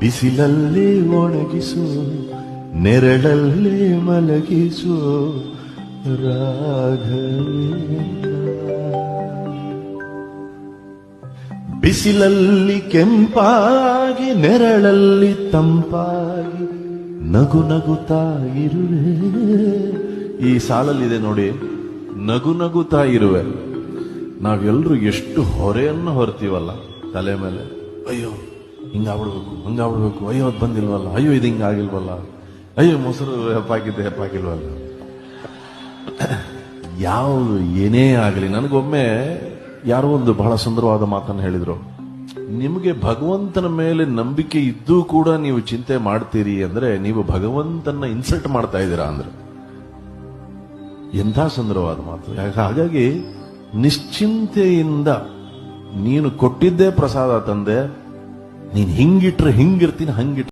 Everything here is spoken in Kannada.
ಬಿಸಿಲಲ್ಲಿ ಒಣಗಿಸು, ನೆರಳಲ್ಲಿ ಮಲಗಿಸು ರಾಘವೇಂದ್ರ. ಬಿಸಿಲಲ್ಲಿ ಕೆಂಪಾಗಿ, ನೆರಳಲ್ಲಿ ತಂಪಾಗಿ ನಗು ನಗುತ್ತಾ ಇರುವೆ. ಈ ಸಾಲಲ್ಲಿದೆ ನೋಡಿ, ನಗು ನಗುತ್ತಾ ಇರುವೆ. ನಾವೆಲ್ಲರೂ ಎಷ್ಟು ಹೊರೆಯನ್ನು ಹೊರ್ತೀವಲ್ಲ ತಲೆ ಮೇಲೆ. ಅಯ್ಯೋ ಹಿಂಗಾಗ್ಬಿಡ್ಬೇಕು, ಹಂಗಾಗ್ಬಿಡ್ಬೇಕು, ಅಯ್ಯೋ ಅದು ಬಂದಿಲ್ವಲ್ಲ, ಅಯ್ಯೋ ಇದು ಹಿಂಗಾಗಿಲ್ವಲ್ಲ, ಅಯ್ಯೋ ಮೊಸರು ಹೆಪ್ಪಾಗಿಲ್ವಲ್ಲ. ಯಾವುದು ಏನೇ ಆಗಲಿ, ನನಗೊಮ್ಮೆ ಯಾರೋ ಒಂದು ಬಹಳ ಸುಂದರವಾದ ಮಾತನ್ನು ಹೇಳಿದ್ರು. ನಿಮಗೆ ಭಗವಂತನ ಮೇಲೆ ನಂಬಿಕೆ ಇದ್ದೂ ಕೂಡ ನೀವು ಚಿಂತೆ ಮಾಡ್ತೀರಿ ಅಂದ್ರೆ ನೀವು ಭಗವಂತನ ಇನ್ಸಲ್ಟ್ ಮಾಡ್ತಾ ಇದ್ದೀರಾ ಅಂದ್ರೆ. ಎಂಥ ಸುಂದರವಾದ ಮಾತು. ಹಾಗಾಗಿ ನಿಶ್ಚಿಂತೆಯಿಂದ ನೀನು ಕೊಟ್ಟಿದ್ದೇ ಪ್ರಸಾದ ತಂದೆ, ನೀನು ಹಿಂಗಿಟ್ರೆ ಹಿಂಗಿರ್ತೀನಿ, ಹಂಗಿಟ್ರೆ